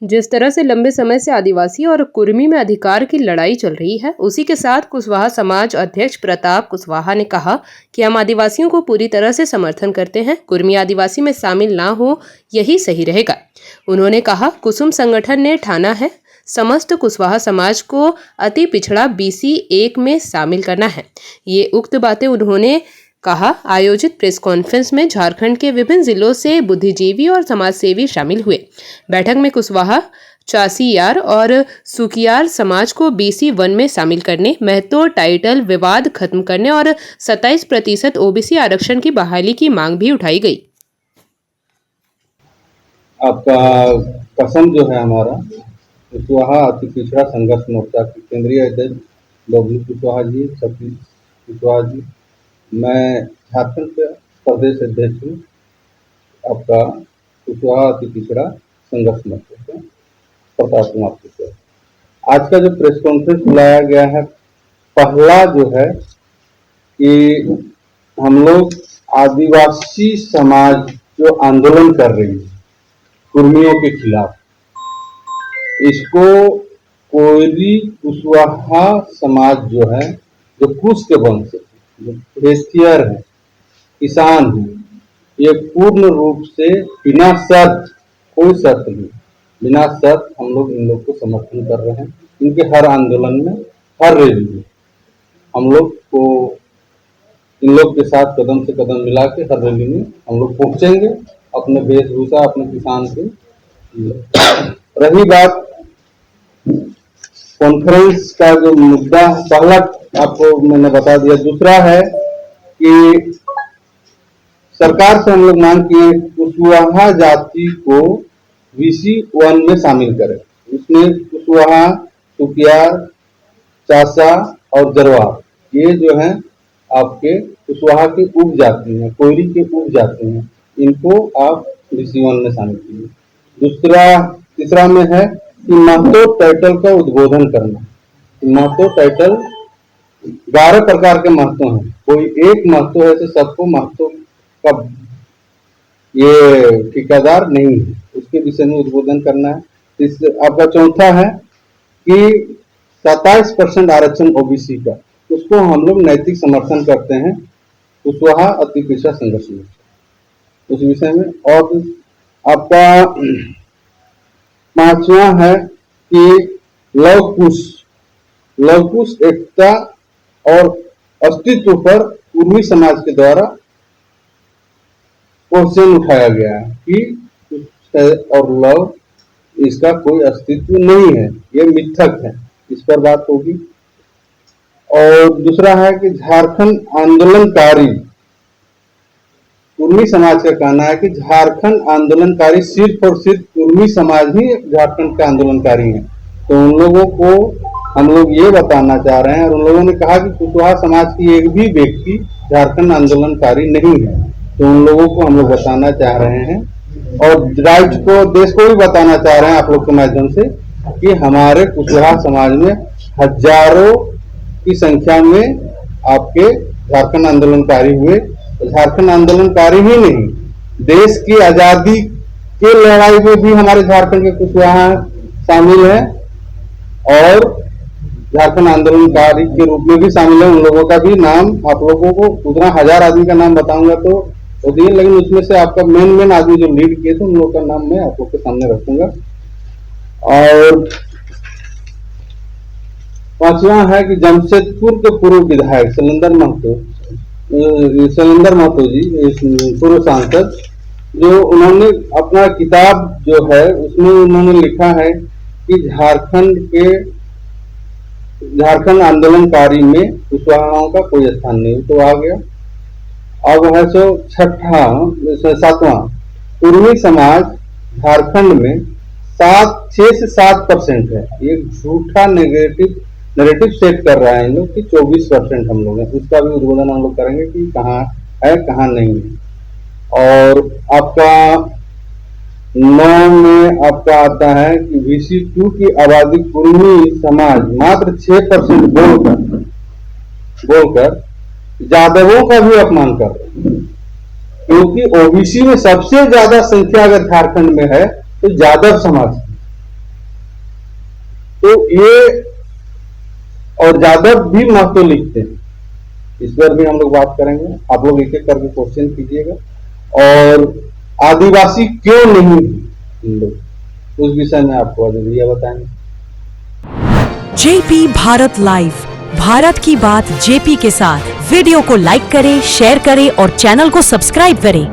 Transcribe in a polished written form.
जिस तरह से लंबे समय से आदिवासी और कुर्मी में अधिकार की लड़ाई चल रही है, उसी के साथ कुशवाहा समाज अध्यक्ष प्रताप कुशवाहा ने कहा कि हम आदिवासियों को पूरी तरह से समर्थन करते हैं। कुर्मी आदिवासी में शामिल ना हो, यही सही रहेगा। उन्होंने कहा, कुसुम संगठन ने ठाना है समस्त कुशवाहा समाज को अति पिछड़ा BC 1 में शामिल करना है। ये उक्त बातें उन्होंने कहा। आयोजित प्रेस कॉन्फ्रेंस में झारखंड के विभिन्न जिलों से बुद्धिजीवी और समाजसेवी शामिल हुए। बैठक में कुशवाहा, चासियार और सुकियार समाज को BC 1 में शामिल करने, महतो टाइटल विवाद खत्म करने और 27% OBC आरक्षण की बहाली की मांग भी उठाई गई। आपका कसम जो है हमारा कुशवाहा अति पिछड़ा संघर्ष मोर्चा के केंद्रीय अध्यक्ष डब्ल्यू कुशवाहा जी, सतीश कुशवाहा जी, मैं झारखंड के प्रदेश अध्यक्ष हूँ आपका कुशवाहा अति पिछड़ा संघर्ष मोर्चा से प्रताप कुमार कुशवाहा। आज का जो प्रेस कॉन्फ्रेंस बुलाया गया है, पहला जो है कि हम लोग आदिवासी समाज जो आंदोलन कर रही है कुर्मियों के खिलाफ, इसको कोयली कुशवाहा समाज जो है, जो कुश के वंश से, जो खेतिहर है, किसान है, ये पूर्ण रूप से बिना शर्त, कोई शर्त नहीं, बिना शर्त हम लोग इन लोग को समर्थन कर रहे हैं। इनके हर आंदोलन में, हर रैली में हम लोग को इन लोग के साथ कदम से कदम मिला के हर रैली में हम लोग पहुंचेंगे अपने वेशभूषा, अपने किसान के। रही बात कॉन्फ्रेंस का जो मुद्दा, पहला आपको मैंने बता दिया। दूसरा है कि सरकार से हम लोग मांग किए कुशवाहा जाति को BC 1 में शामिल करें। इसमें कुशवाहा, सुकियार, चासा और जरवार, ये जो है आपके कुशवाहा के उप जाति हैं, कोयरी के उप जाति हैं, इनको आप BC 1 में शामिल कीजिए। तीसरा में है कि महतो टाइटल का उद्बोधन करना। महतो टाइटल 12 प्रकार के महतो हैं, कोई एक महतो है तो सबको महतो का ये ठेकेदार नहीं है, उसके विषय में उद्बोधन करना है। आपका चौथा है कि 27% आरक्षण OBC का, उसको हम लोग नैतिक समर्थन करते हैं कुशवाहा अति पिछड़ा संघर्ष में, उस विषय में। और आपका पांचवा है कि लव कुश एकता और अस्तित्व पर कुर्मी समाज के द्वारा क्वेश्चन उठाया गया है कि कुश और लव, इसका कोई अस्तित्व नहीं है, ये मिथक है, इस पर बात होगी। और दूसरा है कि झारखंड आंदोलनकारी, कुर्मी समाज का कहना है कि झारखंड आंदोलनकारी सिर्फ और सिर्फ कुर्मी समाज ही झारखंड के आंदोलनकारी हैं। तो उन लोगों को हम लोग ये बताना चाह रहे हैं, और उन लोगों ने कहा कि कुशवाहा समाज की एक भी व्यक्ति झारखंड आंदोलनकारी नहीं है। तो उन लोगों को हम लोग बताना चाह रहे हैं, और राज्य को, देश को भी बताना चाह रहे हैं आप लोग के माध्यम से, कि हमारे कुशवाहा समाज में हजारों की संख्या में आपके झारखंड आंदोलनकारी हुए। झारखंड आंदोलनकारी ही नहीं, देश की आजादी के लड़ाई में भी हमारे झारखंड के कुशवाहा शामिल है, और झारखंड आंदोलनकारी के रूप में भी शामिल है। उन लोगों का भी नाम आप लोगों को, उतना 1000 आदमी का नाम बताऊंगा तो दिए, लेकिन उसमें से आपका मेन आदमी जो लीड किए थे उन लोगों का नाम मैं आप लोग के सामने रखूंगा। और पांचवा है कि जमशेदपुर के पूर्व विधायक शैलेंद्र महतो जी, पूर्व सांसद, जो उन्होंने अपना किताब जो है उसमें उन्होंने लिखा है कि झारखंड आंदोलनकारी में कुशवाहाओं का कोई स्थान नहीं, तो आ गया। अब है सो सातवां, कुर्मी समाज झारखंड में 6 से 7% है। ये झूठा नेगेटिव सेट कर रहा है इन लोग कि 24% हम लोग हैं। उसका भी उद्बोधन हम लोग करेंगे कि कहाँ है, कहाँ नहीं है। और आपका 9 में आपका आता है कि BC 2 की आबादी कुर्मी समाज मात्र 6% बोलकर यादवों का भी अपमान कर रहे हैं, क्योंकि OBC में सबसे ज्यादा संख्या अगर झारखंड में है तो यादव समाज, तो ये और यादव भी महतो लिखते हैं, इस पर भी हम लोग बात करेंगे। आप लोग एक एक करके क्वेश्चन कीजिएगा, और आदिवासी क्यों नहीं इन लोग, उस विषय में आपको भैया बताएंगे। जेपी भारत लाइव, भारत की बात जेपी के साथ। वीडियो को लाइक करें, शेयर करें और चैनल को सब्सक्राइब करें।